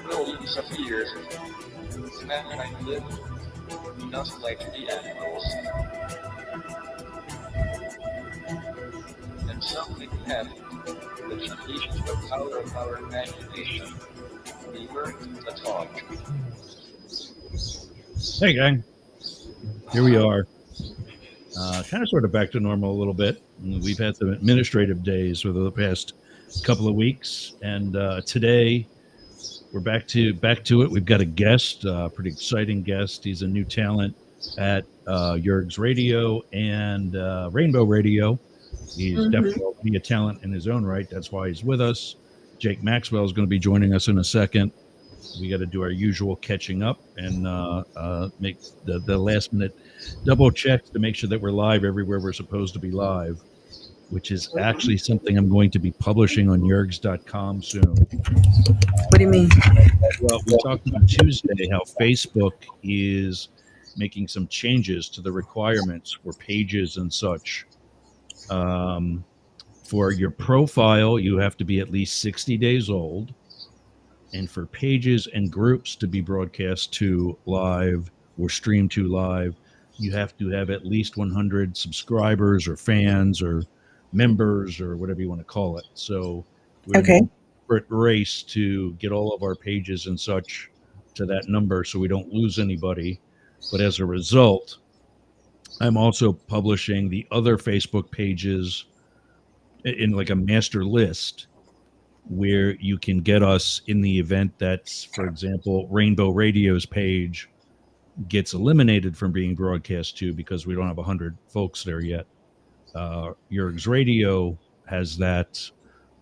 will disappear. Mankind live not like the animals, and something happened. The unleashed the power of our imagination. We learned the talk. Hey, gang. Here we are. Kind of sort of back to normal a little bit. We've had some administrative days over the past couple of weeks, and today we're back to it. We've got a guest, pretty exciting guest. He's a new talent at Yergz Radio and Rainbow Radio. He's Mm-hmm. definitely already a talent in his own right. That's why he's with us. Jake Maxwell is going to be joining us in a second. We got to do our usual catching up and make the last minute double checks to make sure that we're live everywhere we're supposed to be live, which is actually something I'm going to be publishing on yergz.com soon. What do you mean? Well, we talked on Tuesday how Facebook is making some changes to the requirements for pages and such. For your profile, you have to be at least 60 days old. And for pages and groups to be broadcast to live or streamed to live, you have to have at least 100 subscribers or fans or members or whatever you want to call it. So we're in Okay. a desperate race to get all of our pages and such to that number so we don't lose anybody. But as a result, I'm also publishing the other Facebook pages in like a master list where you can get us in the event that, for example, Rainbow Radio's page gets eliminated from being broadcast to because we don't have 100 folks there yet. Yergz Radio has that.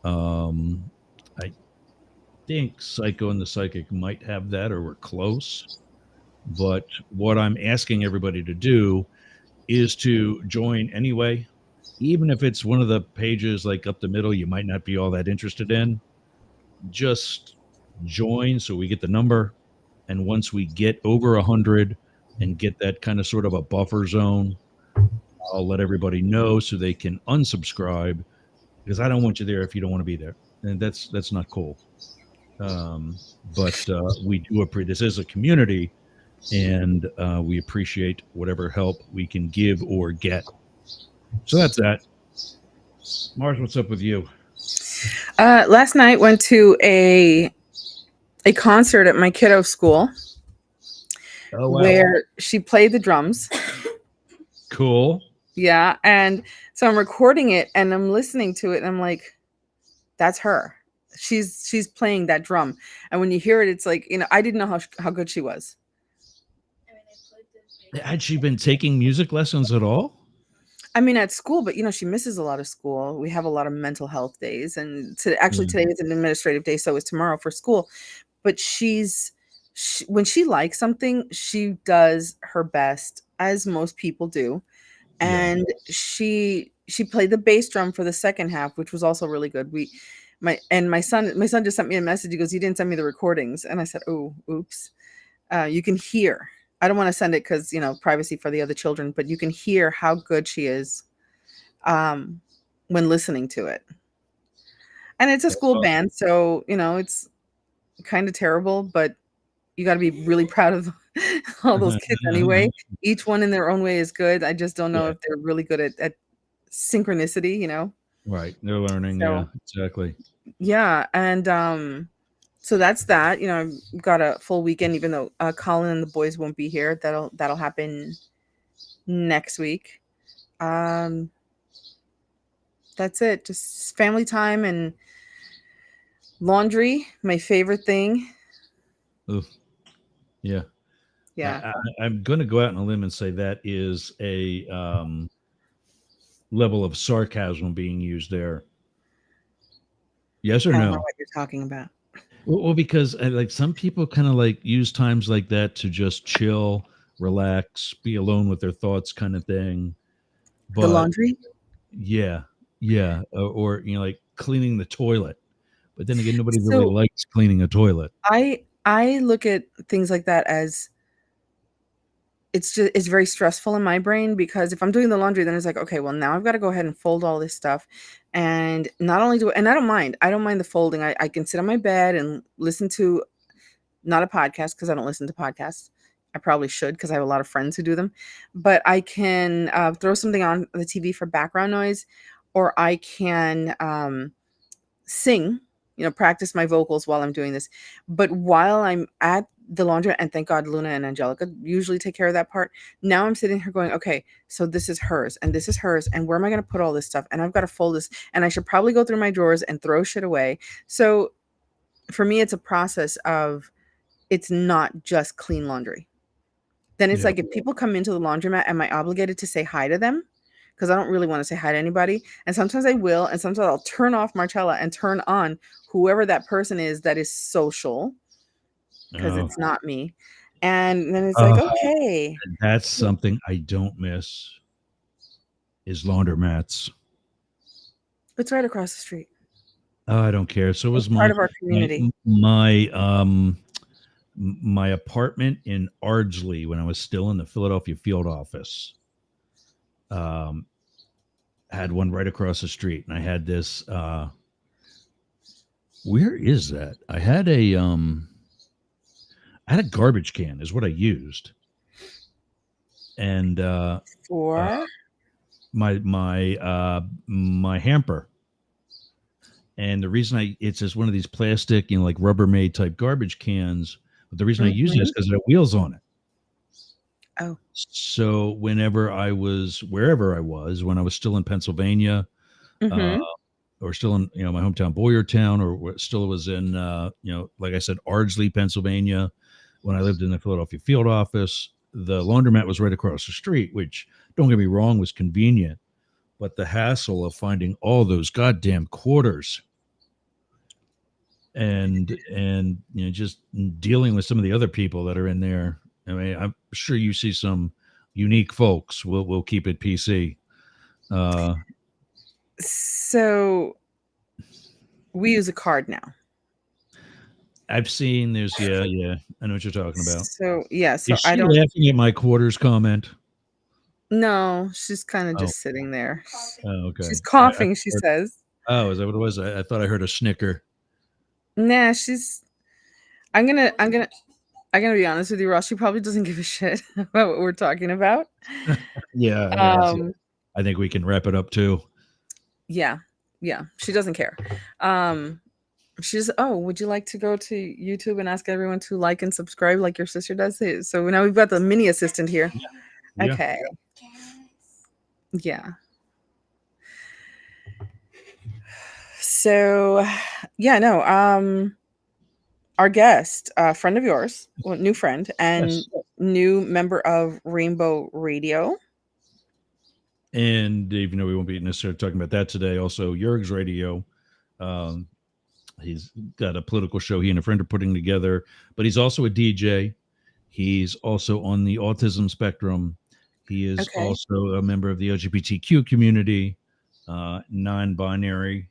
I think Psycho and the Psychic might have that, or we're close. But what I'm asking everybody to do is to join anyway. Even if it's one of the pages like up the middle, you might not be all that interested in. Just join so we get the number. And once we get over 100 and get that kind of sort of a buffer zone, I'll let everybody know so they can unsubscribe because I don't want you there if you don't want to be there. And that's not cool. But we do this is a community, and we appreciate whatever help we can give or get. So that's that. Mars, what's up with you? Last night went to a concert at my kiddo's school Oh, wow. where she played the drums. Cool. Yeah, and so I'm recording it and I'm listening to it and I'm like, that's her. She's playing that drum, and when you hear it, it's like, I didn't know how good she was. Had she been taking music lessons at all? I mean, at school, but she misses a lot of school. We have a lot of mental health days, and today is an administrative day, so it's tomorrow for school. But when she likes something, she does her best, as most people do. And she played the bass drum for the second half, which was also really good. My son just sent me a message. He goes, "You didn't send me the recordings," and I said, "Oh, oops." You can hear. I don't want to send it because privacy for the other children, but you can hear how good she is when listening to it. And it's a school band, so it's kind of terrible, but you got to be really proud of all those kids anyway. Each one in their own way is good. I just don't know if they're really good at synchronicity. Right, they're learning. So, yeah, exactly. Yeah, and so that's that. I've got a full weekend, even though Colin and the boys won't be here. That'll happen next week. That's it. Just family time and laundry, my favorite thing. Oof. Yeah. Yeah. I'm going to go out on a limb and say that is a level of sarcasm being used there. Yes or I don't no? know what you're talking about. Well, because like some people kind of like use times like that to just chill, relax, be alone with their thoughts, kind of thing. The But laundry? yeah, or like cleaning the toilet. But then again, nobody really So likes cleaning a toilet. I look at things like that as it's very stressful in my brain, because if I'm doing the laundry, then it's like, okay, well, now I've got to go ahead and fold all this stuff. And not only and I don't mind the folding. I can sit on my bed and listen to not a podcast because I don't listen to podcasts. I probably should because I have a lot of friends who do them. But I can throw something on the TV for background noise, or I can sing, practice my vocals while I'm doing this. But while I'm at the laundry, and thank God Luna and Angelica usually take care of that part. Now I'm sitting here going, okay, so this is hers and this is hers. And where am I going to put all this stuff? And I've got to fold this. And I should probably go through my drawers and throw shit away. So for me, it's a process of, it's not just clean laundry. Then it's Yeah. like, if people come into the laundromat, am I obligated to say hi to them? Because I don't really want to say hi to anybody. And sometimes I will. And sometimes I'll turn off Marcella and turn on whoever that person is that is social, because Oh, it's not me. And then it's like, okay. that's something I don't miss is laundromats. It's right across the street. Oh, I don't care. So was It's part of our community. my apartment in Ardsley when I was still in the Philadelphia field office. Had one right across the street, and I had this. Where is that? I had a garbage can is what I used, and For my hamper. And the reason it's just one of these plastic, like Rubbermaid type garbage cans. But the reason I use it is because it had wheels on it. Oh. So whenever wherever I was, when I was still in Pennsylvania, or still in my hometown Boyertown, or still was in like I said, Ardsley, Pennsylvania, when I lived in the Philadelphia field office, the laundromat was right across the street, which, don't get me wrong, was convenient, but the hassle of finding all those goddamn quarters and just dealing with some of the other people that are in there. I mean, I'm sure you see some unique folks. We'll keep it PC. So we use a card now. I've seen there's I know what you're talking about. So yeah, so Is she I don't laughing at my quarters comment? No, she's kind of just sitting there. Oh, okay. She's coughing, she says. Oh, is that what it was? I thought I heard a snicker. Nah, I'm gonna be honest with you, Ross. She probably doesn't give a shit about what we're talking about. Yeah. I think we can wrap it up too. Yeah. She doesn't care. She's, would you like to go to YouTube and ask everyone to like and subscribe like your sister does? So now we've got the mini assistant here. Yeah. Okay. Yeah. So, yeah, no. Our guest, a friend of yours, new friend, and new member of Rainbow Radio. And even though we won't be necessarily talking about that today, also Yergz Radio. He's got a political show he and a friend are putting together, but he's also a DJ. He's also on the autism spectrum. He is also a member of the LGBTQ community, non-binary.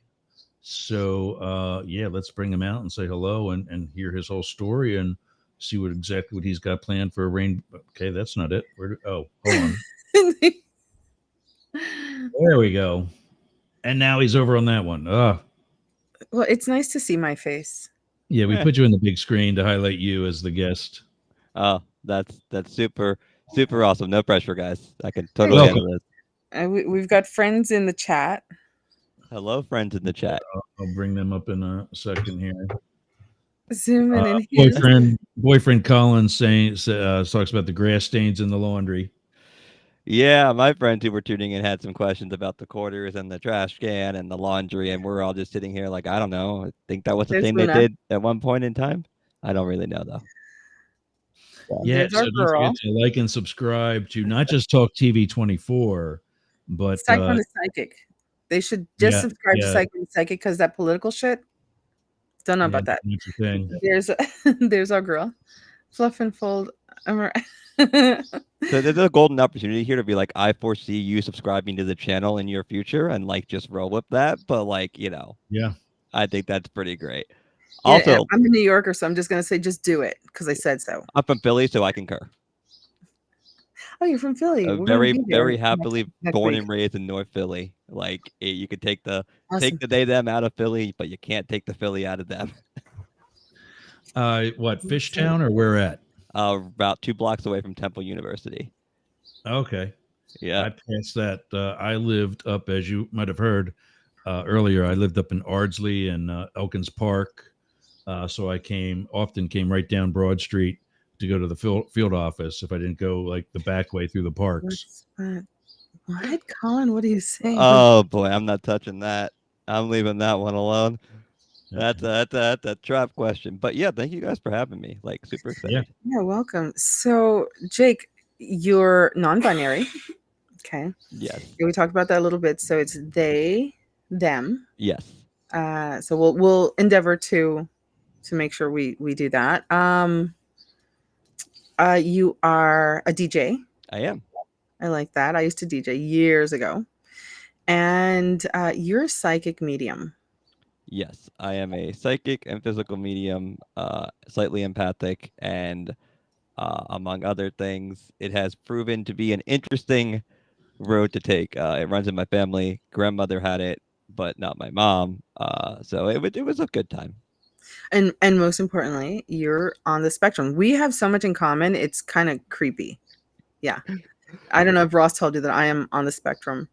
So, let's bring him out and say hello and hear his whole story and see exactly what he's got planned for a rain. Okay, that's not it. Hold on. There we go. And now he's over on that one. Well, it's nice to see my face. Yeah, we put you on the big screen to highlight you as the guest. Oh, that's super awesome. No pressure, guys. I can totally handle this. We've got friends in the chat. Hello, friends in the chat. I'll bring them up in a second here. Zoom in here. Boyfriend Colin talks about the grass stains in the laundry. Yeah, my friends who were tuning in had some questions about the quarters and the trash can and the laundry, and we're all just sitting here like, I don't know. I think that was the thing they did at one point in time. I don't really know, though. Yeah, so don't forget to like and subscribe to not just Talk TV 24, but Psych on the Psychic. They should just subscribe to Psych on the Psychic because that political shit. Don't know about that. There's our girl. Fluff and fold. So there's a golden opportunity here to be like, I foresee you subscribing to the channel in your future and like just roll with that. But like, I think that's pretty great. Yeah, also, I'm a New Yorker, so I'm just gonna say just do it because I said so. I'm from Philly, so I concur. Oh, you're from Philly. Very happily born and raised in North Philly. Like you could take the they them out of Philly, but you can't take the Philly out of them. What, Fishtown or where at? About 2 blocks away from Temple University. Okay. Yeah. I passed that. I lived up, as you might have heard earlier, I lived up in Ardsley and Elkins Park. So I often came right down Broad Street to go to the field office if I didn't go like the back way through the parks. What, Colin? What are you saying? Oh boy, I'm not touching that. I'm leaving that one alone. Okay. That's a trap question. But yeah, thank you guys for having me. Like super excited. Yeah, welcome. So, Jake, you're non-binary. Okay. Yes. Yeah, we talked about that a little bit. So it's they, them. Yes. So we'll endeavor to make sure we do that. You are a DJ. I am. I like that. I used to DJ years ago. And you're a psychic medium. Yes, I am a psychic and physical medium, slightly empathic, and among other things, it has proven to be an interesting road to take. It runs in my family. Grandmother had it, but not my mom. So it was a good time. And most importantly, you're on the spectrum. We have so much in common. It's kind of creepy. Yeah. I don't know if Ross told you that I am on the spectrum.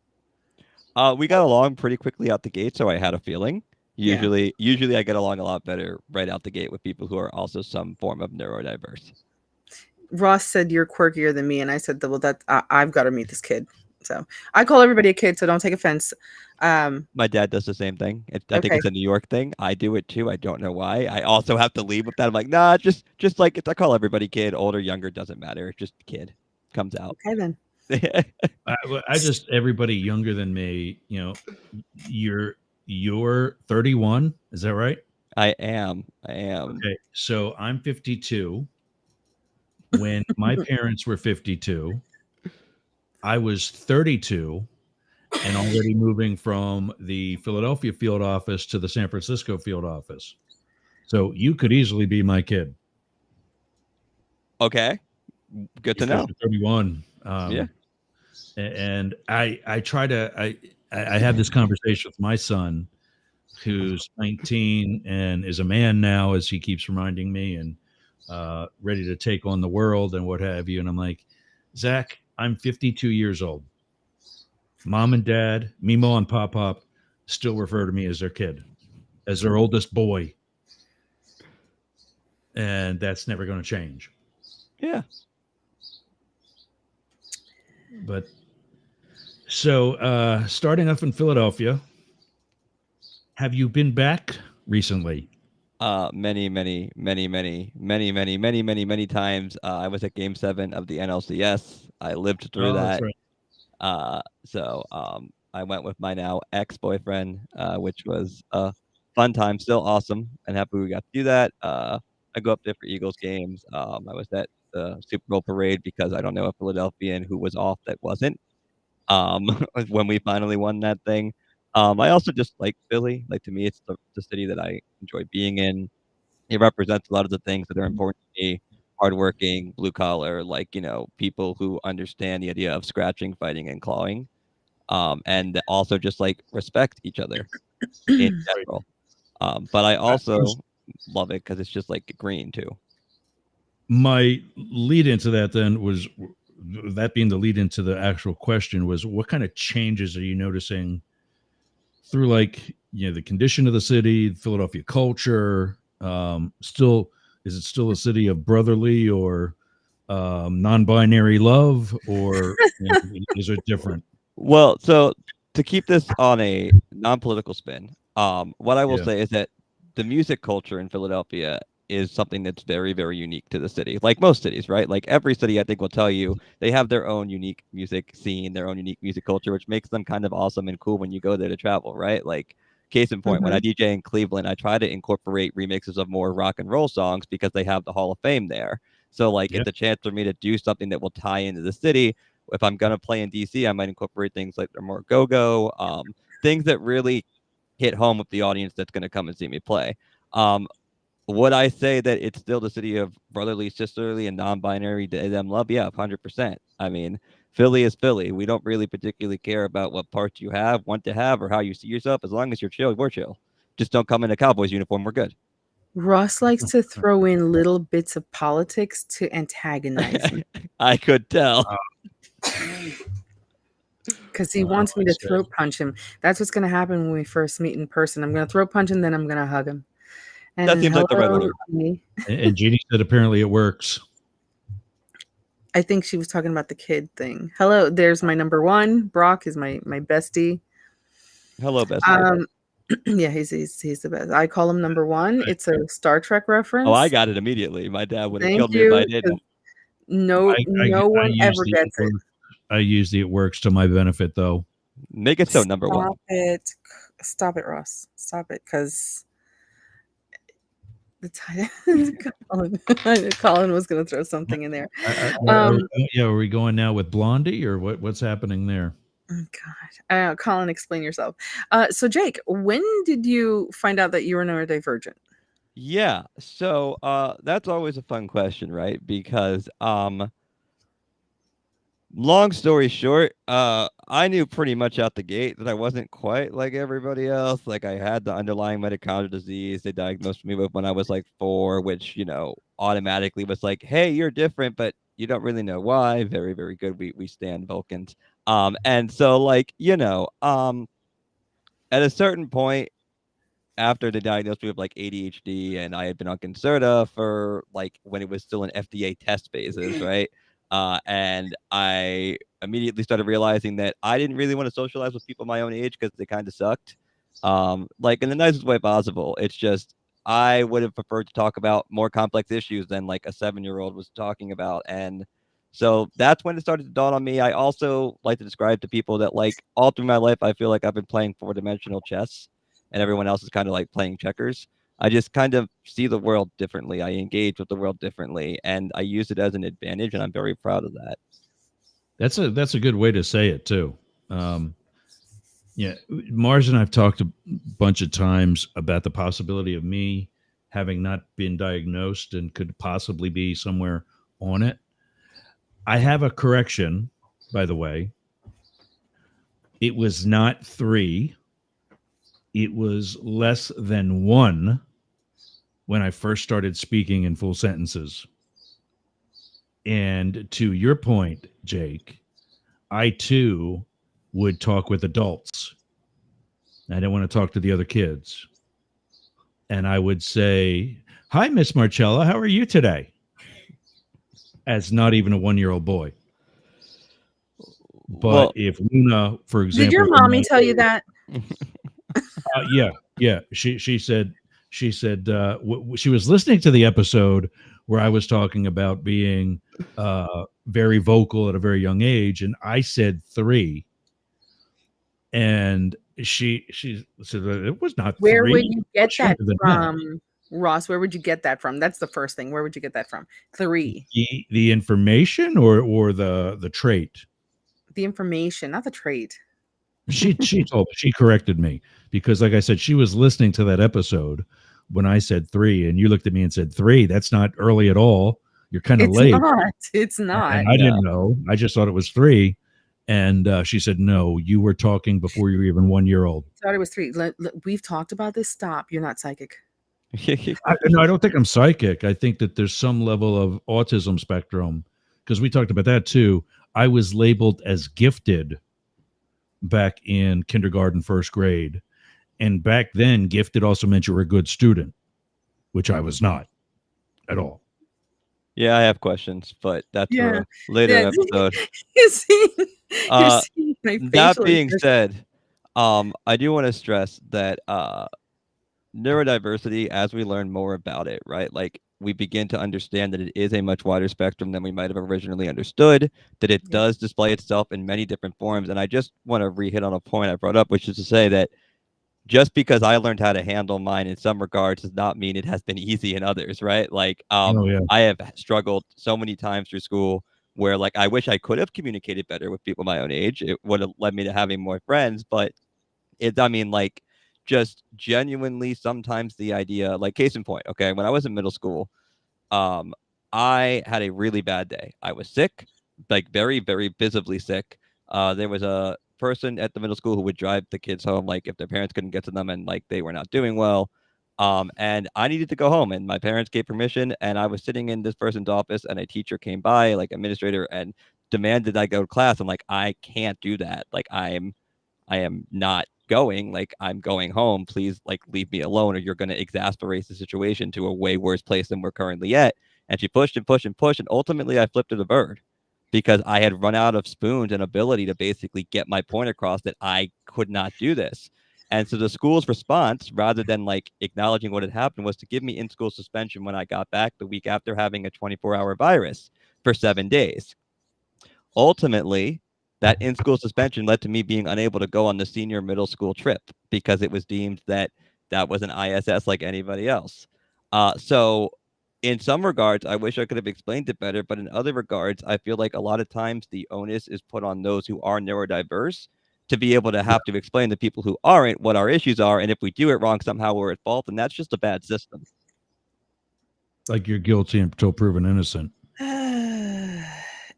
We got along pretty quickly out the gate, so I had a feeling. Usually I get along a lot better right out the gate with people who are also some form of neurodiverse. Ross said you're quirkier than me, and I said, well, I've got to meet this kid. So I call everybody a kid, so don't take offense. My dad does the same thing. I think it's a New York thing. I do it too. I don't know why. I also have to leave with that. I'm like, nah, just like I call everybody kid. Older, younger, doesn't matter. Just kid comes out. Okay then. I just everybody younger than me. You're 31. Is that right? I am. Okay, so I'm 52. When my parents were 52, I was 32 and already moving from the Philadelphia field office to the San Francisco field office. So you could easily be my kid. Okay. Good to know. 31. Yeah. And I try to I have this conversation with my son, who's 19 and is a man now, as he keeps reminding me, and ready to take on the world and what have you. And I'm like, Zach, I'm 52 years old. Mom and dad, Mimo and Pop Pop, still refer to me as their kid, as their oldest boy. And that's never going to change. Yeah. But so starting off in Philadelphia, have you been back recently? Many times. I was at Game 7 of the NLCS. I lived through that. Right. So I went with my now ex-boyfriend, which was a fun time, still awesome, and happy we got to do that. I go up there for Eagles games. I was at the Super Bowl parade because I don't know a Philadelphian who was off that wasn't. When we finally won that thing. I also just like Philly. Like to me, it's the city that I enjoy being in. It represents a lot of the things that are important to me: hardworking, blue collar, people who understand the idea of scratching, fighting, and clawing, and also just like respect each other in general. But I also love it because it's just like green too. My lead into that then was, that being the lead into the actual question, was what kind of changes are you noticing through the condition of the city, Philadelphia culture? Is it still a city of brotherly or non-binary love, or is it different? Well, so to keep this on a non-political spin, what I will say is that the music culture in Philadelphia is something that's very, very unique to the city. Like most cities, right? Like every city, I think, will tell you they have their own unique music scene, their own unique music culture, which makes them kind of awesome and cool when you go there to travel, right? Like case in point, when I DJ in Cleveland, I try to incorporate remixes of more rock and roll songs because they have the Hall of Fame there. So it's a chance for me to do something that will tie into the city. If I'm going to play in DC, I might incorporate things like they're more go-go, things that really hit home with the audience that's going to come and see me play. Would I say that it's still the city of brotherly, sisterly, and non-binary them love? Yeah, 100%. I mean, Philly is Philly. We don't really particularly care about what parts you want to have, or how you see yourself. As long as you're chill, we're chill. Just don't come in a Cowboys uniform. We're good. Ross likes to throw in little bits of politics to antagonize me I could tell. because he wants me to throat punch him. That's what's going to happen when we first meet in person. I'm going to throat punch him, then I'm going to hug him. And That seems like the right hello, order. me. And Jeannie said apparently it works. I think she was talking about the kid thing. Hello, there's my number one. Brock is my bestie. Hello, bestie. Yeah, he's the best. I call him number one. It's a Star Trek reference. Oh, I got it immediately. My dad would have Thank killed me if I you. didn't. No one use ever the gets it. I use the it works to my benefit, though. Make it so number one. Stop it, Ross. Stop it, because Colin was going to throw something in there. Are we going now with Blondie, or what's happening there? Oh, God. Colin, explain yourself. So, Jake, when did you find out that you were neurodivergent? Yeah, so that's always a fun question, right? Because long story short, I knew pretty much out the gate that I wasn't quite like everybody else. Like, I had the underlying mitochondrial disease they diagnosed me with when I was like 4, which, automatically was like, hey, you're different, but you don't really know why. Very, very good. We stand Vulcans. And so, like, at a certain point, after they diagnosed me with like ADHD, and I had been on Concerta for like when it was still in FDA test phases, right? And I immediately started realizing that I didn't really want to socialize with people my own age because they kind of sucked. Like in the nicest way possible. It's just I would have preferred to talk about more complex issues than like a 7-year-old was talking about. And so that's when it started to dawn on me. I also like to describe to people that like all through my life, I feel like I've been playing 4-dimensional chess, and everyone else is kind of like playing checkers. I just kind of see the world differently. I engage with the world differently, and I use it as an advantage, and I'm very proud of that. That's a good way to say it too. Yeah, Mars and I've talked a bunch of times about the possibility of me having not been diagnosed and could possibly be somewhere on it. I have a correction, by the way. It was not 3. It was less than 1 when I first started speaking in full sentences. And to your point, Jake, I too would talk with adults. I didn't want to talk to the other kids. And I would say, hi, Miss Marcella, how are you today? As not even a 1-year-old boy. But if Luna, for example, did your mommy tell you that? Yeah. She said she was listening to the episode where I was talking about being very vocal at a very young age, and I said 3, and she said it was not 3. Where would you get that from, Ross? Where would you get that from? That's the first thing. Where would you get that from? 3. The information or the trait? The information, not the trait. She corrected me because, like I said, she was listening to that episode when I said 3, and you looked at me and said 3. That's not early at all. You're kind of late. It's not. And I didn't know. I just thought it was 3. And she said, no, you were talking before you were even 1-year-old. I thought it was 3. We've talked about this. Stop. You're not psychic. No, I don't think I'm psychic. I think that there's some level of autism spectrum, because we talked about that too. I was labeled as gifted back in kindergarten, first grade. And back then, gifted also meant you were a good student, which I was not at all. Yeah, I have questions, but that's for a later episode. That being said, I do want to stress that neurodiversity, as we learn more about it, right? Like, we begin to understand that it is a much wider spectrum than we might have originally understood, that it does display itself in many different forms. And I just want to re-hit on a point I brought up, which is to say that just because I learned how to handle mine in some regards does not mean it has been easy in others, right? Like, I have struggled so many times through school where, like, I wish I could have communicated better with people my own age. It would have led me to having more friends, but like, just genuinely sometimes the idea, like, case in point, okay, when I was in middle school, I had a really bad day. I was sick, like very, very visibly sick. There was a person at the middle school who would drive the kids home, like if their parents couldn't get to them and like they were not doing well. And I needed to go home, and my parents gave permission, and I was sitting in this person's office, and a teacher came by, like administrator, and demanded I go to class. I'm like, I can't do that. Like, I am not going. Like, I'm going home. Please, like, leave me alone, or you're going to exasperate the situation to a way worse place than we're currently at. And she pushed and pushed and pushed, and ultimately I flipped her the bird because I had run out of spoons and ability to basically get my point across that I could not do this. And so the school's response, rather than like acknowledging what had happened, was to give me in-school suspension when I got back the week after having a 24-hour virus for 7 days. Ultimately, that in-school suspension led to me being unable to go on the senior middle school trip because it was deemed that that was an ISS like anybody else. So in some regards, I wish I could have explained it better, but in other regards, I feel like a lot of times the onus is put on those who are neurodiverse to be able to have to explain to people who aren't what our issues are. And if we do it wrong, somehow we're at fault. And that's just a bad system. Like you're guilty until proven innocent.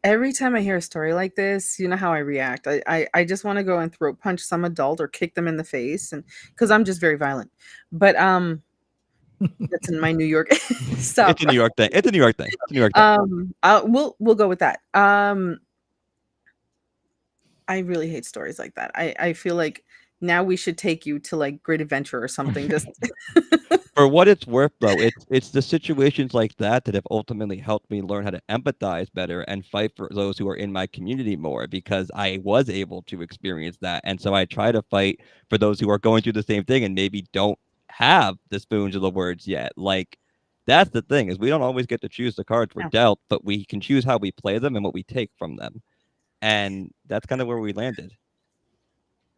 Every time I hear a story like this, you know how I react. I just want to go and throat punch some adult or kick them in the face, and because I'm just very violent. But that's in my New York stuff. It's a New York thing. It's a New York thing. It's a New York thing. We'll go with that. I really hate stories like that. I feel like now we should take you to like Great Adventure or something. Just For what it's worth, though, it's the situations like that that have ultimately helped me learn how to empathize better and fight for those who are in my community more, because I was able to experience that. And so I try to fight for those who are going through the same thing and maybe don't have the spoons or the words yet. Like, that's the thing, is we don't always get to choose the cards we're dealt, but we can choose how we play them and what we take from them. And that's kind of where we landed.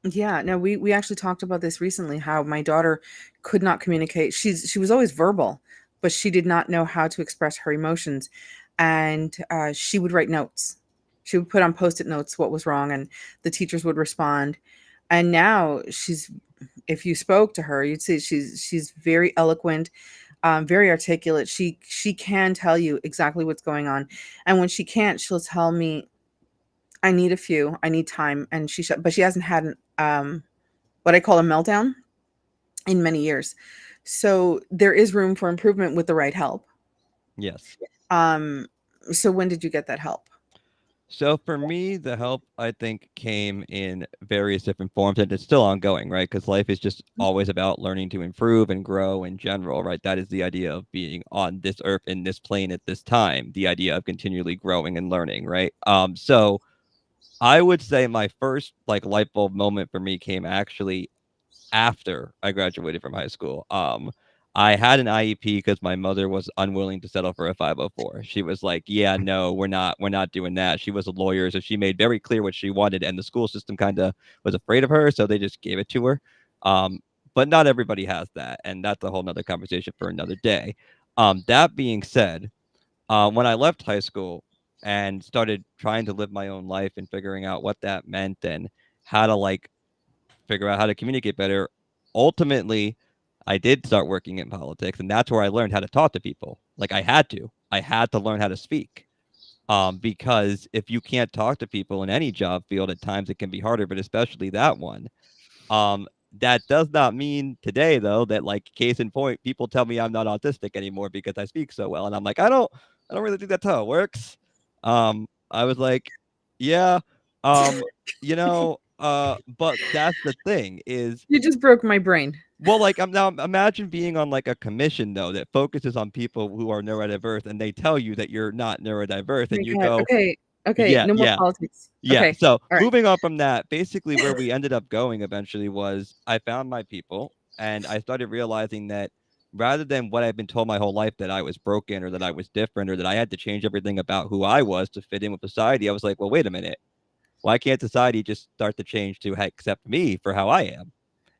Yeah, no, we actually talked about this recently, how my daughter could not communicate. She was always verbal, but she did not know how to express her emotions. And she would write notes. She would put on post-it notes what was wrong, and the teachers would respond. And now if you spoke to her, you'd see she's very eloquent, very articulate. She can tell you exactly what's going on. And when she can't, she'll tell me, I need time. And but she hasn't had what I call a meltdown in many years. So there is room for improvement with the right help. Yes. So when did you get that help? So for me, the help, I think, came in various different forms, and it's still ongoing, right? Because life is just always about learning to improve and grow in general, right? That is the idea of being on this earth, in this plane at this time, the idea of continually growing and learning, right? So I would say my first like light bulb moment for me came actually after I graduated from high school. I had an IEP because my mother was unwilling to settle for a 504. She was like, "Yeah, no, we're not doing that." She was a lawyer, so she made very clear what she wanted, and the school system kind of was afraid of her, so they just gave it to her. But not everybody has that, and that's a whole nother conversation for another day. That being said, when I left high school and started trying to live my own life and figuring out what that meant and how to like figure out how to communicate better, ultimately I did start working in politics, and that's where I learned how to talk to people. Like, I had to learn how to speak, because if you can't talk to people in any job field, at times it can be harder, but especially that one. That does not mean today, though, that, like, case in point, people tell me I'm not autistic anymore because I speak so well, and I'm like, I don't really think that's how it works. I was like, yeah, but that's the thing is, You just broke my brain. well, like, I'm now imagine being on like a commission though that focuses on people who are neurodiverse, and they tell you that you're not neurodiverse, Oh and my you God. go, Okay, yeah, no more yeah, politics. yeah. Okay, So all right. moving on from that, basically where we ended up going eventually was I found my people, and I started realizing that rather than what I've been told my whole life, that I was broken or that I was different or that I had to change everything about who I was to fit in with society, I was like, well, wait a minute. Why can't society just start to change to accept me for how I am?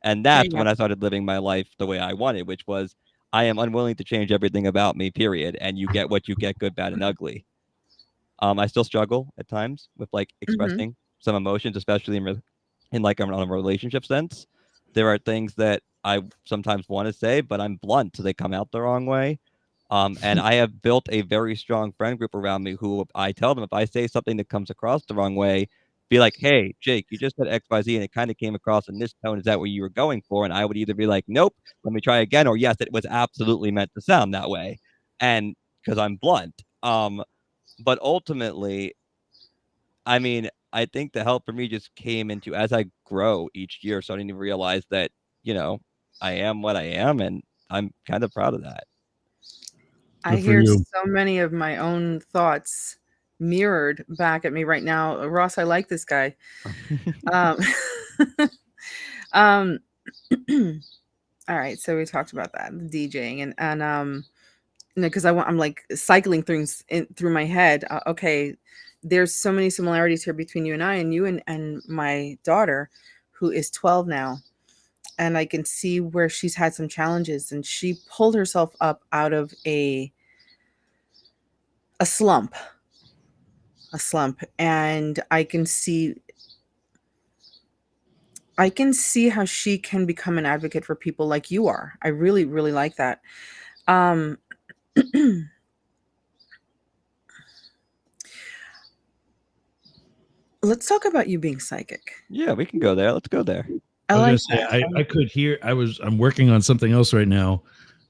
And There that's you when go. I started living my life the way I wanted, which was I am unwilling to change everything about me, period. And you get what you get, good, bad, and ugly. I still struggle at times with like Hmm. expressing some emotions, especially in like on a relationship sense. There are things that I sometimes want to say, but I'm blunt, so they come out the wrong way. And I have built a very strong friend group around me who I tell them if I say something that comes across the wrong way, be like, hey, Jake, you just said XYZ and it kind of came across in this tone. Is that what you were going for? And I would either be like, nope, let me try again, or yes, it was absolutely meant to sound that way. And because I'm blunt. But ultimately, I mean, I think the help for me just came into as I grow each year, starting to realize that, I am what I am, and I'm kind of proud of that. I Good for hear you. so many of my own thoughts mirrored back at me right now. Ross, I like this guy. Um, um, all right, so we talked about that, DJing, and because I'm like cycling through my head. Okay, there's so many similarities here between you and I, and you and my daughter, who is 12 now, and I can see where she's had some challenges, and she pulled herself up out of a slump, and I can see how she can become an advocate for people like you are. I really, really like that. Um, let's talk about you being psychic. Yeah, we can go there. Let's go there. I was like gonna say that. I could hear I'm working on something else right now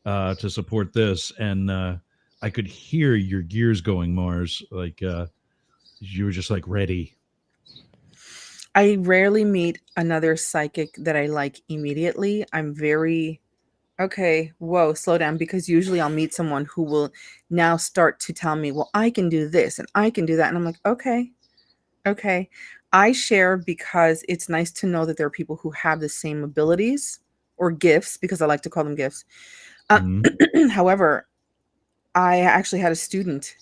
to support this, and I could hear your gears going, Mars. Like you were just like ready. I rarely meet another psychic that I like immediately. I'm very okay, whoa, slow down, because usually I'll meet someone who will now start to tell me, well, I can do this and I can do that. And I'm like, okay. I share because it's nice to know that there are people who have the same abilities or gifts, because I like to call them gifts. However, I actually had a student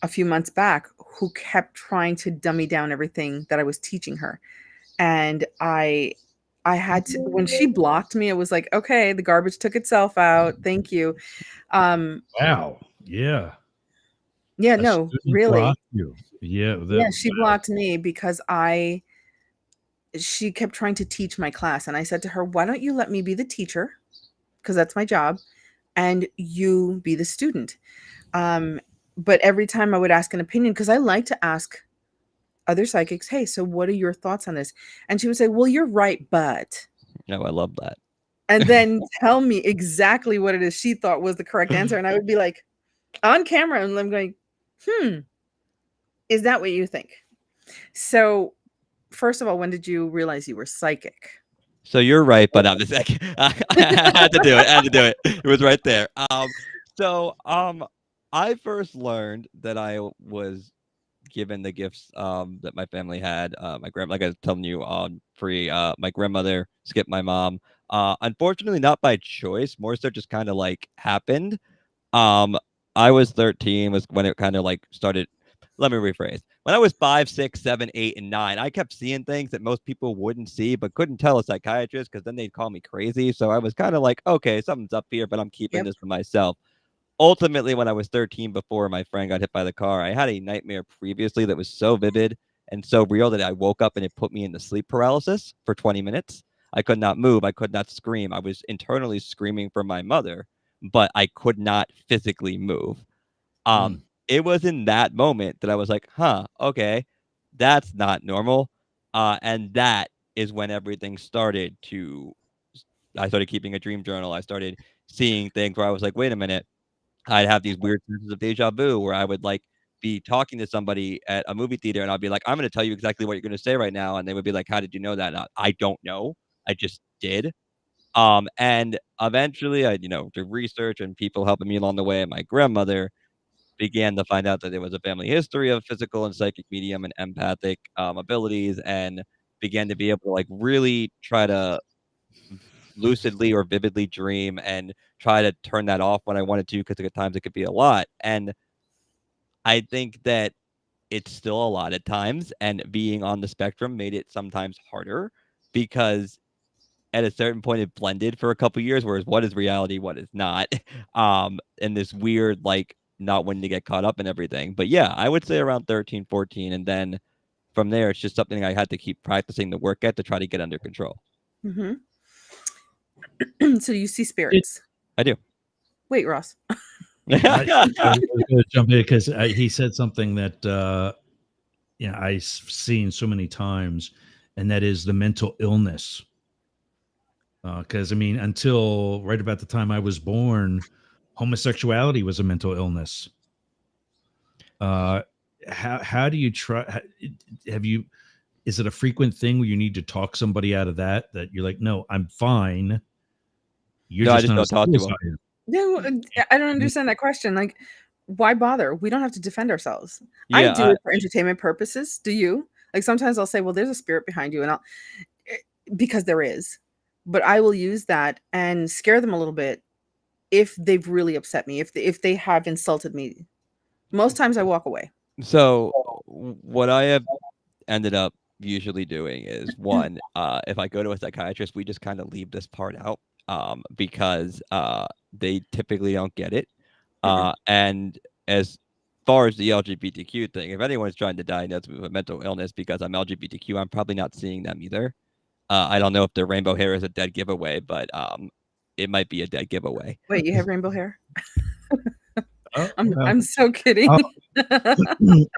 a few months back who kept trying to dummy down everything that I was teaching her. And I had to, when she blocked me, it was like, okay, the garbage took itself out. Thank you. Wow. Yeah. Yeah, A no, student really. blocked you. Yeah. Yeah, she blocked me because she kept trying to teach my class. And I said to her, why don't you let me be the teacher? Because that's my job. And you be the student. But every time I would ask an opinion, because I like to ask other psychics, hey, so what are your thoughts on this? And she would say, well, you're right, but. No, I love that. And then tell me exactly what it is she thought was the correct answer. And I would be like, on camera, and I'm going, is that what you think? So, first of all, when did you realize you were psychic? So you're right, but I'm just like, I had to do it. It was right there. I first learned that I was given the gifts that my family had. Like I was telling you on my grandmother skipped my mom. Unfortunately, not by choice. More so, just kind of like happened. I was 13 was when it kind of like started. Let me rephrase. When I was 5, 6, 7, 8, and 9, I kept seeing things that most people wouldn't see, but couldn't tell a psychiatrist because then they'd call me crazy. So I was kind of like, okay, something's up here, but I'm keeping this to myself. Ultimately, when I was 13, before my friend got hit by the car, I had a nightmare previously that was so vivid and so real that I woke up and it put me into sleep paralysis for 20 minutes. I could not move. I could not scream. I was internally screaming for my mother, but I could not physically move. It was in that moment that I was like, huh, okay, that's not normal. And that is when everything started I started keeping a dream journal. I started seeing things where I was like, wait a minute. I'd have these weird senses of deja vu where I would like be talking to somebody at a movie theater and I'd be like, I'm going to tell you exactly what you're going to say right now. And they would be like, how did you know that? And I don't know. I just did. And eventually I, through research and people helping me along the way, my grandmother began to find out that there was a family history of physical and psychic medium and empathic abilities, and began to be able to like really try to lucidly or vividly dream and try to turn that off when I wanted to, because at times it could be a lot. And I think that it's still a lot at times, and being on the spectrum made it sometimes harder because at a certain point it blended for a couple years, whereas what is reality, what is not, and this weird like not wanting to get caught up in everything. But yeah, I would say around 13, 14, and then from there it's just something I had to keep practicing the work at to try to get under control. So you see spirits? I do. Wait, Ross. I was going to jump in because he said something that I've seen so many times, and that is the mental illness. Because I mean, until right about the time I was born, homosexuality was a mental illness. Uh, how do you try? Have you? Is it a frequent thing where you need to talk somebody out of that? That you're like, no, I'm fine. You're No, I just just not a don't talk to him. suicide. No, I don't understand that question. Like, why bother? We don't have to defend ourselves. I do Yeah, it for entertainment purposes. Do you? Like sometimes I'll say, well, there's a spirit behind you, and I'll because there is, but I will use that and scare them a little bit if they've really upset me, if they have insulted me. Most times I walk away. so what I have ended up usually doing is one, if I go to a psychiatrist, we just kind of leave this part out because they typically don't get it. And as far as the LGBTQ thing, if anyone's trying to diagnose me with a mental illness because I'm LGBTQ, I'm probably not seeing them either. I don't know if their rainbow hair is a dead giveaway, but it might be a dead giveaway. Wait, you have rainbow hair? Oh, I'm so kidding.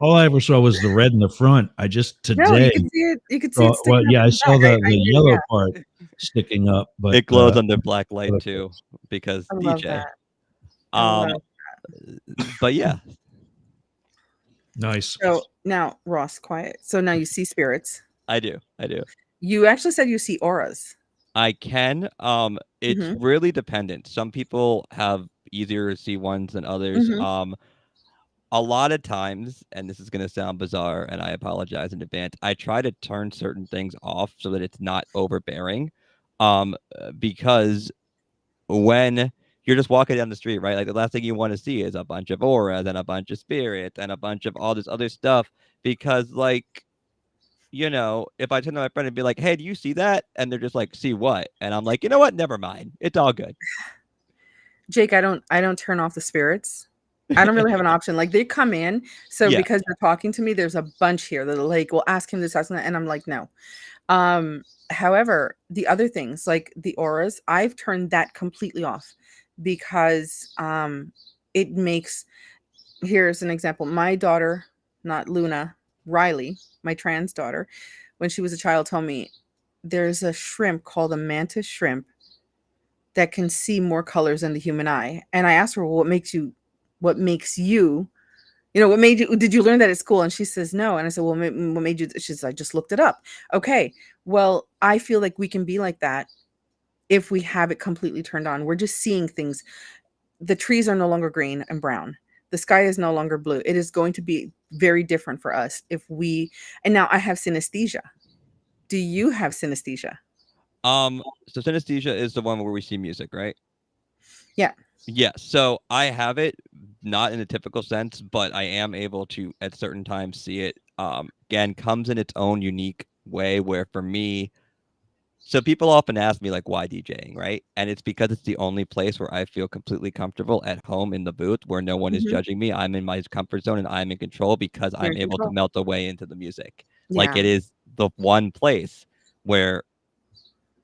all I ever saw was the red in the front. I just No, you today can see it. You can see it saw, sticking well, up yeah, in I the saw back. the yellow Yeah, part sticking up, but It glows under black light too, because I love DJ. that. I love But yeah, nice. So now, Ross, quiet. So now you see spirits. I do. You actually said you see auras. I can. It's Mhm. really dependent. Some people have easier to see ones than others. Mhm. A lot of times, and this is going to sound bizarre, and I apologize in advance, I try to turn certain things off so that it's not overbearing. Because when you're just walking down the street, right? Like the last thing you want to see is a bunch of auras and a bunch of spirits and a bunch of all this other stuff. Because, like, if I turn to my friend and be like, "Hey, do you see that?" and they're just like, "See what?" and I'm like, "You know what? Never mind. It's all good." Jake, I don't turn off the spirits. I don't really have an option. Like they come in, so Yeah. because you're talking to me, there's a bunch here that are like, "Well, ask him this, ask him that," and I'm like, "No." However, the other things like the auras, I've turned that completely off because it makes. Here's an example. My daughter, not Luna, Riley, my trans daughter, when she was a child, told me there's a shrimp called a mantis shrimp that can see more colors than the human eye. And I asked her, well, what makes you, what made you, did you learn that at school? And she says, no. And I said, well, what made you, she says, I just looked it up. Okay. Well, I feel like we can be like that if we have it completely turned on. We're just seeing things. The trees are no longer green and brown. The sky is no longer blue. It is going to be very different for us and now I have synesthesia. Do you have synesthesia? So synesthesia is the one where we see music, right? Yeah. Yeah. So I have it, not in a typical sense, but I am able to at certain times see it. Again, comes in its own unique way. Where for me, so people often ask me like, why DJing, right? And it's because it's the only place where I feel completely comfortable at home in the booth, where no one is Mhm. judging me. I'm in my comfort zone and I'm in control because You're I'm in able to control. melt away into the music. Like Yeah. it is the one place where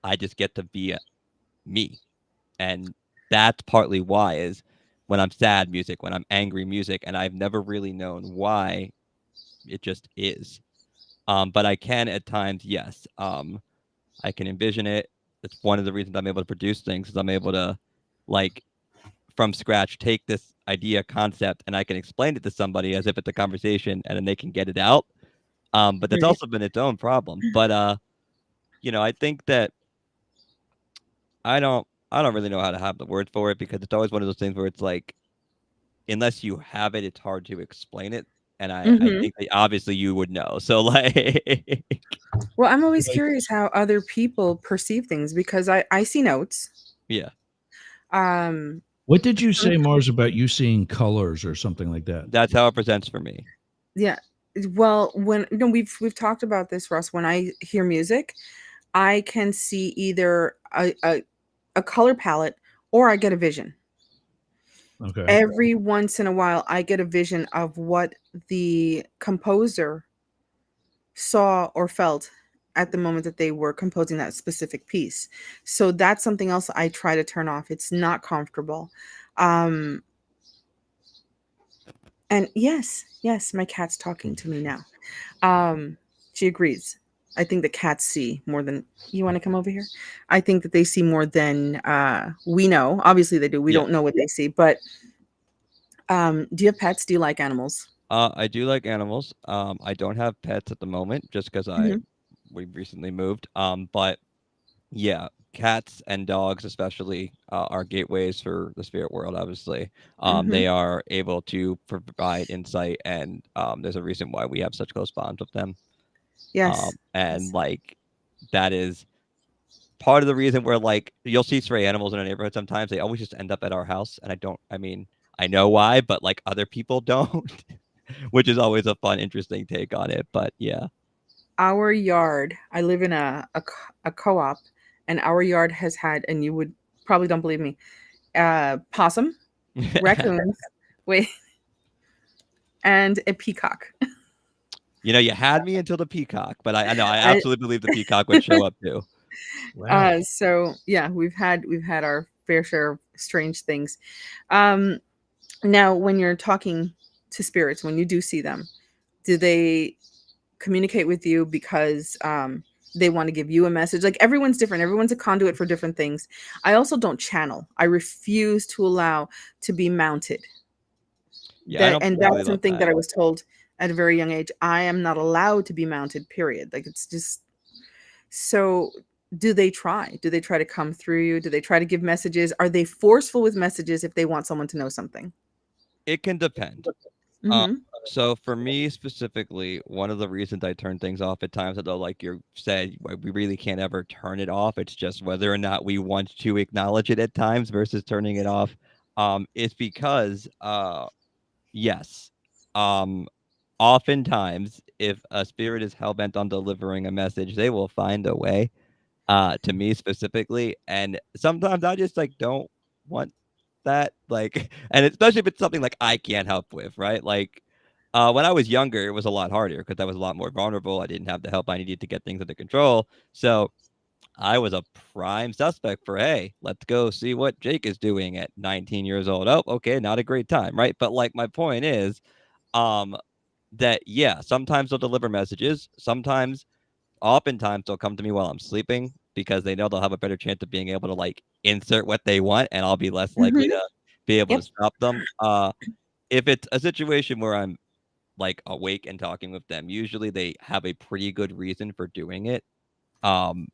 I just get to be me. And that's partly why is when I'm sad music, when I'm angry music, and I've never really known why. It just is. But I can at times, yes. I can envision it. It's one of the reasons I'm able to produce things, is I'm able to, like, from scratch, take this idea concept and I can explain it to somebody as if it's a conversation, and then they can get it out. But that's Right. also been its own problem. But I think that I don't really know how to have the words for it, because it's always one of those things where it's like, unless you have it, it's hard to explain it. And I Mhm. think that obviously you would know. So like, Well, I'm always curious how other people perceive things because I see notes. yeah. Um, What did you say, Mars, about you seeing colors or something like that? That's how it presents for me. yeah. Well, when we've talked about this, Russ. When I hear music, I can see either a color palette or I get a vision. Okay. Every once in a while, I get a vision of what the composer saw or felt at the moment that they were composing that specific piece. So that's something else I try to turn off. It's not comfortable. And yes, my cat's talking to me now. She agrees. I think the cats see more than you want to come over here. I think that they see more than we know. Obviously, they do. We Yeah. don't know what they see, but do you have pets? Do you like animals? I do like animals. I don't have pets at the moment just because Hmm. we recently moved. But yeah, cats and dogs especially are gateways for the spirit world. Obviously, Hmm. they are able to provide insight, and there's a reason why we have such close bonds with them. Yes. And Yes. like that is part of the reason where like you'll see stray animals in a neighborhood sometimes they always just end up at our house and I mean I know why but like other people don't which is always a fun interesting take on it but yeah. Our yard. I live in a co-op, and our yard has had, and you would probably don't believe me, possum, raccoons, wait, and a peacock. You know, you had me until the peacock, but I know I I absolutely believe the peacock would show up too. Wow. so yeah, we've had our fair share of strange things. Um, Now, when you're talking to spirits, when you do see them, do they communicate with you because they want to give you a message? Like everyone's different. Everyone's a conduit for different things. I also don't channel. I refuse to allow to be mounted. Yeah, I That don't and particularly that's love something that. that I was told at a very young age. I am not allowed to be mounted. Period. Like it's just so. Do they try? Do they try to come through you? Do they try to give messages? Are they forceful with messages if they want someone to know something? It can depend. Um, Hmm. so for me specifically, one of the reasons I turn things off at times, although like you said, we really can't ever turn it off. It's just whether or not we want to acknowledge it at times versus turning it off. Is because yes. Um, Oftentimes if a spirit is hell bent on delivering a message, they will find a way to me specifically. And sometimes I just like don't want that. Like and especially if it's something like I can't help with, right? Like when I was younger, it was a lot harder because I was a lot more vulnerable. I didn't have the help I needed to get things under control. So I was a prime suspect for, hey, let's go see what Jake is doing at 19 years old. Oh, okay, not a great time, right? But like my point is, um, that yeah, sometimes they'll deliver messages. Oftentimes they'll come to me while I'm sleeping because they know they'll have a better chance of being able to like insert what they want, and I'll be less likely Hmm. to be able to Yep. stop them. If it's a situation where I'm like awake and talking with them, usually they have a pretty good reason for doing it. Um,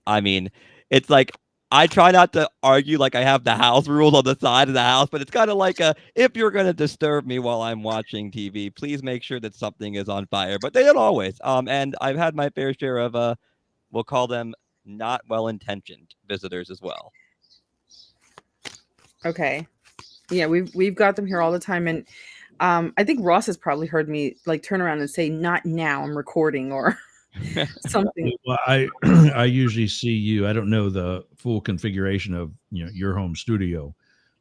I mean, it's like I try not to argue like I have the house rules on the side of the house, but it's kind of like a if you're gonna disturb me while I'm watching TV, please make sure that something is on fire. But they don't always. And I've had my fair share of we'll call them not well intentioned visitors as well. Okay. Yeah, we've got them here all the time, and I think Ross has probably heard me like turn around and say, "Not now, I'm recording," or something. Well, I I usually see you. I don't know the full configuration of your home studio,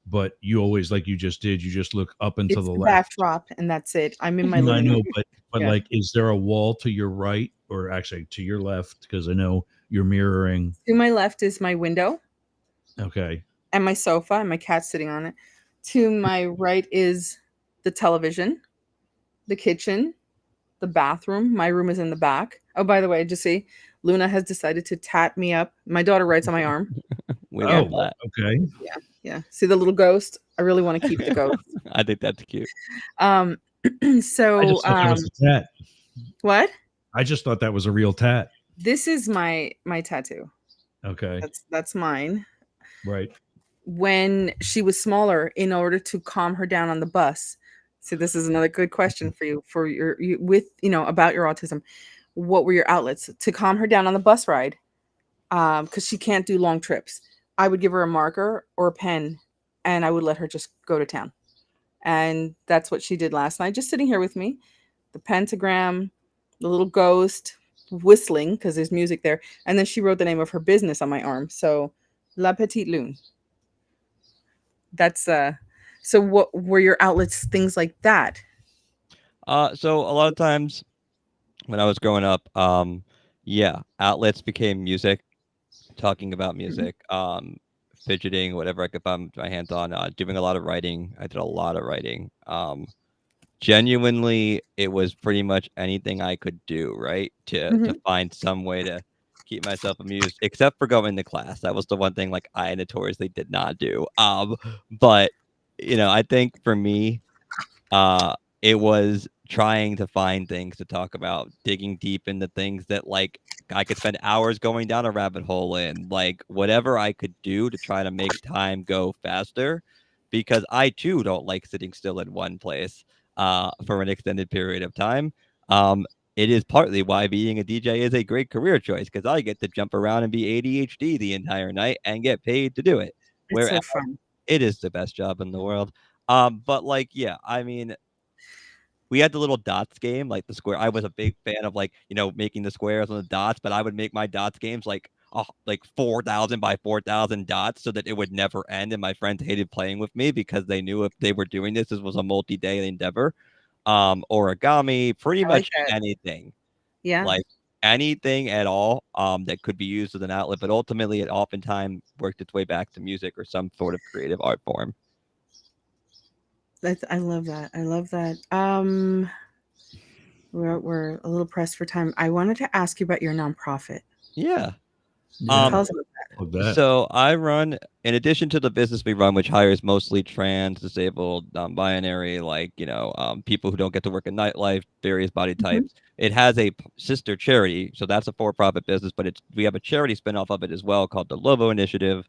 but you always like you just did. You just look up and to It's the the left. backdrop, and that's it. I'm in my No, I living room. know, but Yeah. like, is there a wall to your right or actually to your left? Because I know you're mirroring. To my left is my window Okay, and my sofa, and my cat's sitting on it. To my right is the television, the kitchen, the bathroom. My room is in the back. Oh, by the way, just see, Luna has decided to tat me up. My daughter writes on my arm. We Yeah, love oh, that. okay, yeah, yeah. See the little ghost? I really want to keep the ghost. I think that's cute. Um, I so just thought that was a tat. what? I just thought that was a real tat. This is my tattoo. Okay, That's mine. right. When she was smaller, in order to calm her down on the bus. So this is another good question for you with about your autism. What were your outlets to calm her down on the bus ride? Because she can't do long trips. I would give her a marker or a pen, and I would let her just go to town. And that's what she did last night, just sitting here with me. The pentagram, the little ghost whistling because there's music there, and then she wrote the name of her business on my arm. So, La Petite Lune. That's So what were your outlets? Things like that. So a lot of times when I was growing up, yeah, outlets became music, talking about Mhm. music, fidgeting, whatever I could find my hands on, doing a lot of writing. I did a lot of writing. genuinely, it was pretty much anything I could do, right? To find some way to keep myself amused, except for going to class. That was the one thing like I notoriously did not do. But I think for me, it was trying to find things to talk about, digging deep into things that like I could spend hours going down a rabbit hole in, like whatever I could do to try to make time go faster, because I too don't like sitting still in one place for an extended period of time. It is partly why being a DJ is a great career choice, because I get to jump around and be ADHD the entire night and get paid to do it. It's Whereas so fun. it is the best job in the world. But like, yeah, I mean, we had the little dots game, like the square. I was a big fan of like, making the squares on the dots, but I would make my dots games like 4,000 by 4,000 dots so that it would never end. And my friends hated playing with me because they knew if they were doing this was a multi-day endeavor. Origami, pretty I like much that. anything, Yeah. like anything at all, that could be used as an outlet. But ultimately, it oftentimes worked its way back to music or some sort of creative art form. I love that. I love that. We're a little pressed for time. I wanted to ask you about your nonprofit. Yeah. Yeah. Tell us about that. Love that. So I run, in addition to the business we run, which hires mostly trans, disabled, binary, like, people who don't get to work in nightlife, various body types. It has a sister charity. So that's a for-profit business, but we have a charity spinoff of it as well called the Lobo Initiative.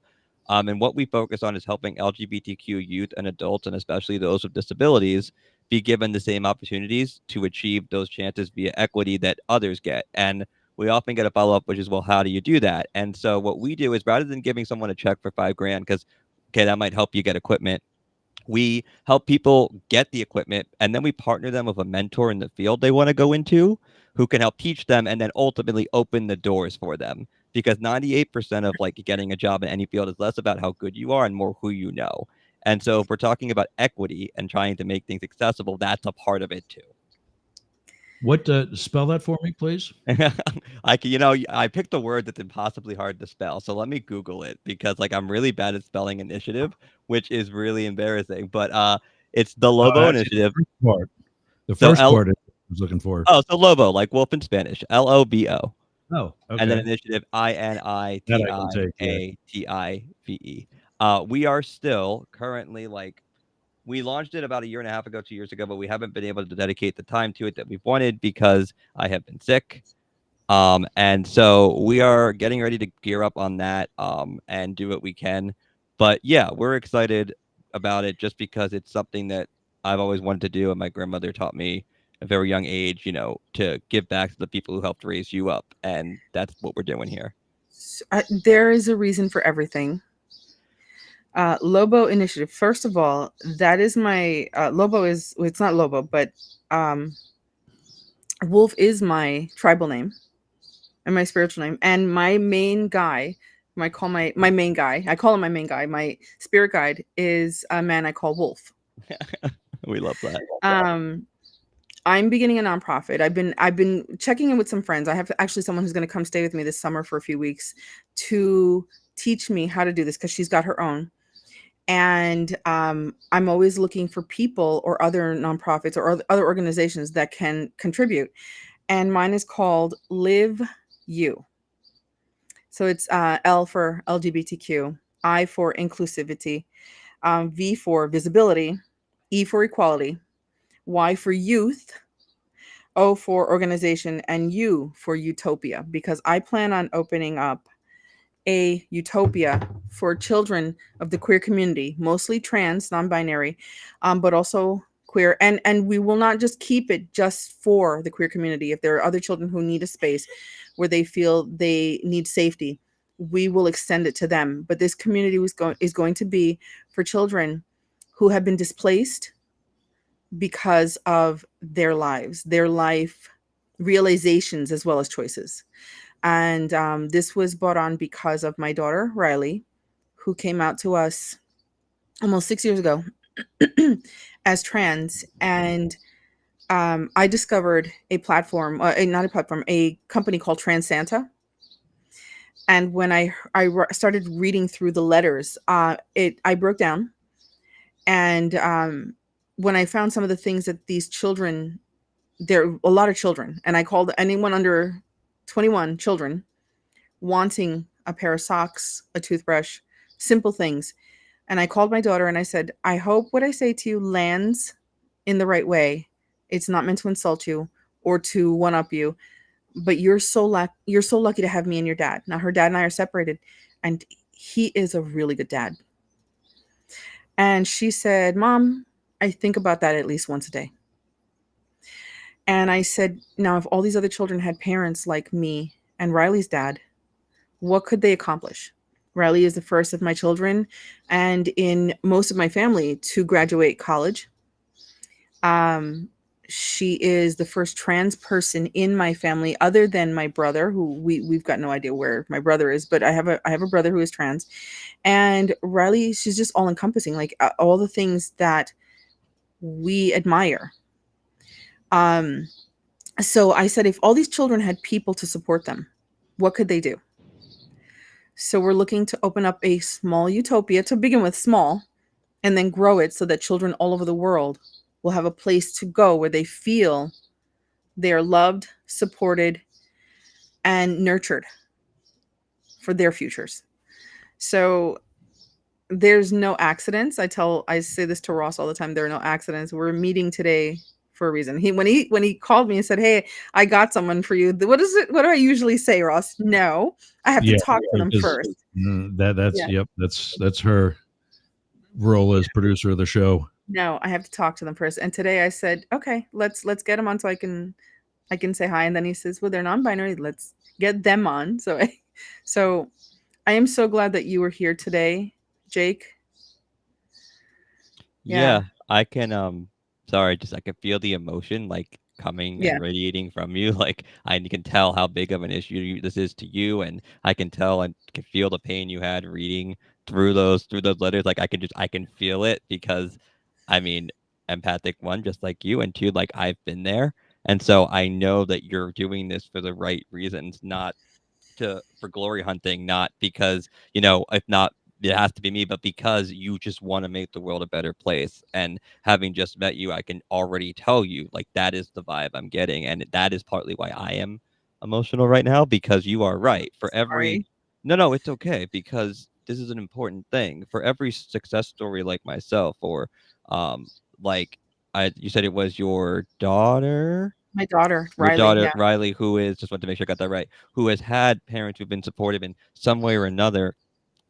And what we focus on is helping LGBTQ youth and adults, and especially those with disabilities, be given the same opportunities to achieve those chances via equity that others get. And we often get a follow-up, which is, well, how do you do that? And so what we do is, rather than giving someone a check for $5,000, because, okay, that might help you get equipment, we help people get the equipment, and then we partner them with a mentor in the field they want to go into who can help teach them and then ultimately open the doors for them. Because 98% of like getting a job in any field is less about how good you are and more who you know. And so if we're talking about equity and trying to make things accessible, that's a part of it too. What spell that for me, please? I picked a word that's impossibly hard to spell, so let me Google it, because like I'm really bad at spelling initiative, which is really embarrassing. But it's the Lobo Initiative. The So first part I was looking for. Oh, so Lobo, like wolf in Spanish, LOBO, Oh, okay. and then initiative That I can take, yeah. INITIATIVE. We are still currently like, we launched it about a year and a half ago, 2 years ago, but we haven't been able to dedicate the time to it that we've wanted because I have been sick. And so we are getting ready to gear up on that, and do what we can. But yeah, we're excited about it just because it's something that I've always wanted to do, and my grandmother taught me at a very young age, to give back to the people who helped raise you up, and that's what we're doing here. There is a reason for everything. Lobo Initiative. First of all, that is my Lobo is, well, it's not Lobo, but Wolf is my tribal name and my spiritual name. And my main guy, I call my main guy, I call him my main guy. My spirit guide is a man I call Wolf. We love that. I'm beginning a nonprofit. I've been checking in with some friends. I have actually someone who's going to come stay with me this summer for a few weeks to teach me how to do this, because she's got her own. And I'm always looking for people or other nonprofits or other organizations that can contribute. And mine is called Live You. So it's L for LGBTQ, I for inclusivity, V for visibility, E for equality, Y for youth, O for organization, and U for utopia, because I plan on opening up a utopia for children of the queer community, mostly trans, non-binary, but also queer. And we will not just keep it just for the queer community. If there are other children who need a space where they feel they need safety, we will extend it to them. But this community is going to be for children who have been displaced because of their life realizations as well as choices. And this was brought on because of my daughter, Riley, who came out to us almost 6 years ago as trans. And I discovered a platform, not a platform, a company called Trans Santa. And when I started reading through the letters, I broke down. And when I found some of the things that these children, there are a lot of children, and I called anyone under 21 children wanting a pair of socks, a toothbrush, simple things. And I called my daughter and I said, I hope what I say to you lands in the right way. It's not meant to insult you or to one up you, but you're so lucky to have me and your dad. Now her dad and I are separated, and he is a really good dad. And she said, Mom, I think about that at least once a day. And I said, now if all these other children had parents like me and Riley's dad, what could they accomplish? Riley is the first of my children and in most of my family to graduate college. She is the first trans person in my family other than my brother, who we've got no idea where my brother is, but I have a brother who is trans. And Riley, she's just all encompassing, like all the things that we admire. So I said, if all these children had people to support them, what could they do? So we're looking to open up a small utopia, to begin with small, and then grow it so that children all over the world will have a place to go where they feel they are loved, supported, and nurtured for their futures. So there's no accidents. I say this to Ross all the time. There are no accidents. We're meeting today for a reason. When he called me and said, "Hey, I got someone for you." What is it? What do I usually say, Ross? No, I have to talk to them first. That's her role as producer of the show. No, I have to talk to them first. And today I said, okay, let's get them on so I can say hi. And then he says, well, they're non-binary. Let's get them on. So I am so glad that you were here today, Jake. Yeah, I can sorry, just I can feel the emotion like coming and radiating from you. Like I can tell how big of an issue this is to you, and I can tell and can feel the pain you had reading through those letters. Like I can feel it because I mean, empathic, one, just like you, and two, like I've been there. And so I know that you're doing this for the right reasons, not for glory hunting, not because, if not, it has to be me, but because you just want to make the world a better place. And having just met you, I can already tell you, like, that is the vibe I'm getting. And that is partly why I am emotional right now, because you are right. For every, no, it's okay, because this is an important thing. For every success story like myself, or like you said it was your daughter? My daughter, Riley. Your daughter, Riley, who is, just want to make sure I got that right, who has had parents who've been supportive in some way or another.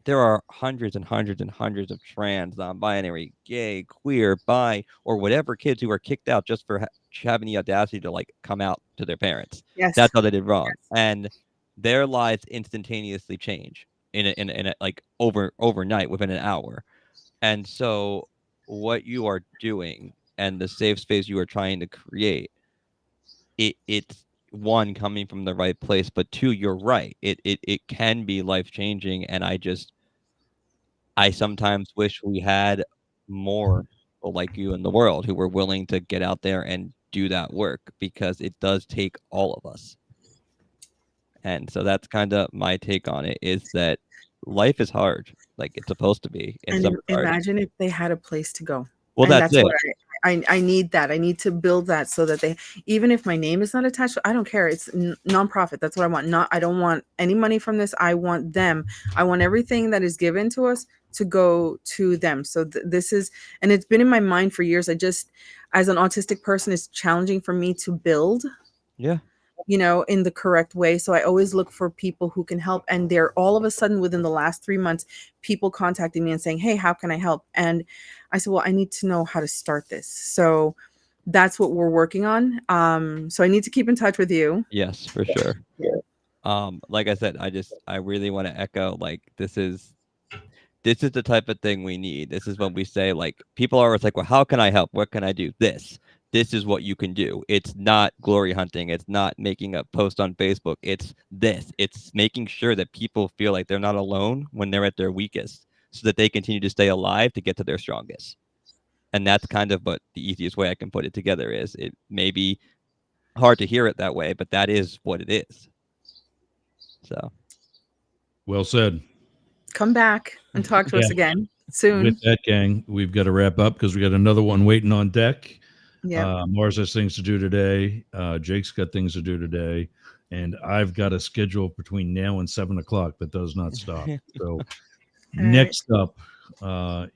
There are hundreds and hundreds and hundreds of trans, non-binary, gay, queer, bi, or whatever kids who are kicked out just for having the audacity to like come out to their parents. Yes. That's how they did wrong. Yes. And their lives instantaneously change in a like overnight, within an hour. And so what you are doing and the safe space you are trying to create, it's one, coming from the right place, but two, you're right. It can be life-changing. And I sometimes wish we had more people like you in the world who were willing to get out there and do that work, because it does take all of us. And so that's kind of my take on it, is that life is hard, like it's supposed to be. And imagine if they had a place to go. Well, that's it. What I need that. I need to build that so that they, even if my name is not attached, I don't care. It's nonprofit. That's what I want. I don't want any money from this. I want them. I want everything that is given to us to go to them. So this is, and it's been in my mind for years. As an autistic person, it's challenging for me to build. Yeah. In the correct way. So I always look for people who can help. And they're all of a sudden, within the last 3 months, people contacting me and saying, hey, how can I help? And I said, well, I need to know how to start this. So that's what we're working on. So I need to keep in touch with you. Yes, for sure. Yeah. Like I said, I really want to echo, like, this is the type of thing we need. This is what we say, like, people are always like, well, how can I help? What can I do? This is what you can do. It's not glory hunting. It's not making a post on Facebook. It's this. It's making sure that people feel like they're not alone when they're at their weakest, so that they continue to stay alive to get to their strongest. And that's kind of what the easiest way I can put it together is. It may be hard to hear it that way, but that is what it is. So. Well said. Come back and talk to us again. Soon. With that, gang, we've got to wrap up because we got another one waiting on deck. Yeah. Mars has things to do today. Jake's got things to do today. And I've got a schedule between now and 7 o'clock that does not stop. So next up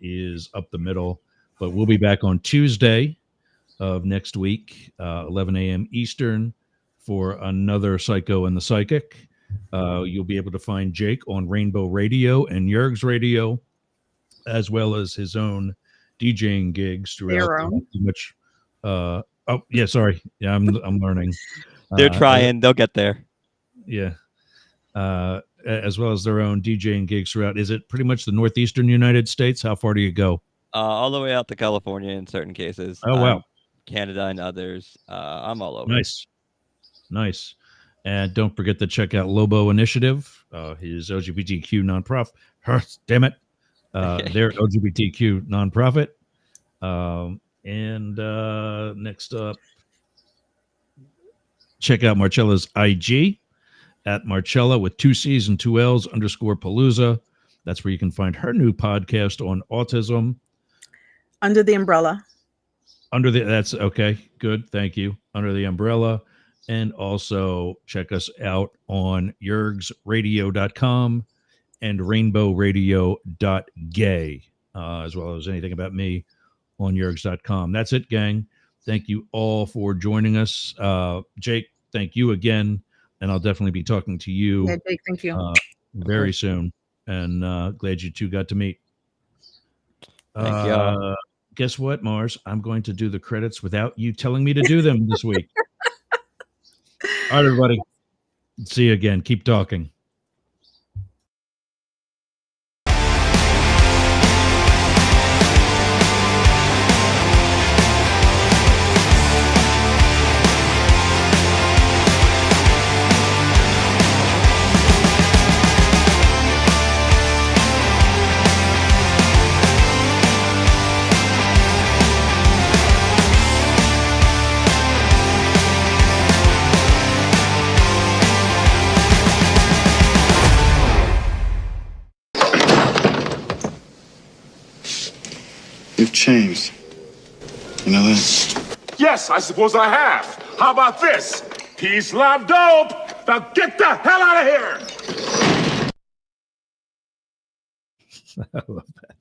is Up the Middle. But we'll be back on Tuesday of next week, 11 a.m. Eastern, for another Psycho and the Psychic. You'll be able to find Jake on Rainbow Radio and Yergz Radio, as well as his own DJing gigs throughout much. Oh yeah, sorry. Yeah, I'm learning. They're trying. They'll get there. Yeah. As well as their own DJing gigs throughout. Is it pretty much the northeastern United States? How far do you go? All the way out to California in certain cases. Oh wow. Canada and others. I'm all over. Nice. And don't forget to check out Lobo Initiative, his LGBTQ nonprofit. Damn it. Their LGBTQ nonprofit. And next up, check out Marcella's IG at Marcella with 2 C's and 2 L's _Palooza. That's where you can find her new podcast on autism. Under the Umbrella. That's okay. Good. Thank you. Under the Umbrella. And also check us out on yergzradio.com and rainbowradio.gay, as well as anything about me on yergz.com. That's it, gang. Thank you all for joining us. Jake, thank you again. And I'll definitely be talking to you. Yeah, Jake, thank you. Very soon. And glad you two got to meet. Thank you. Guess what, Mars? I'm going to do the credits without you telling me to do them this week. All right, everybody. See you again. Keep talking. You've changed. You know that? Yes, I suppose I have. How about this? Peace, love, dope. Now get the hell out of here. I love that.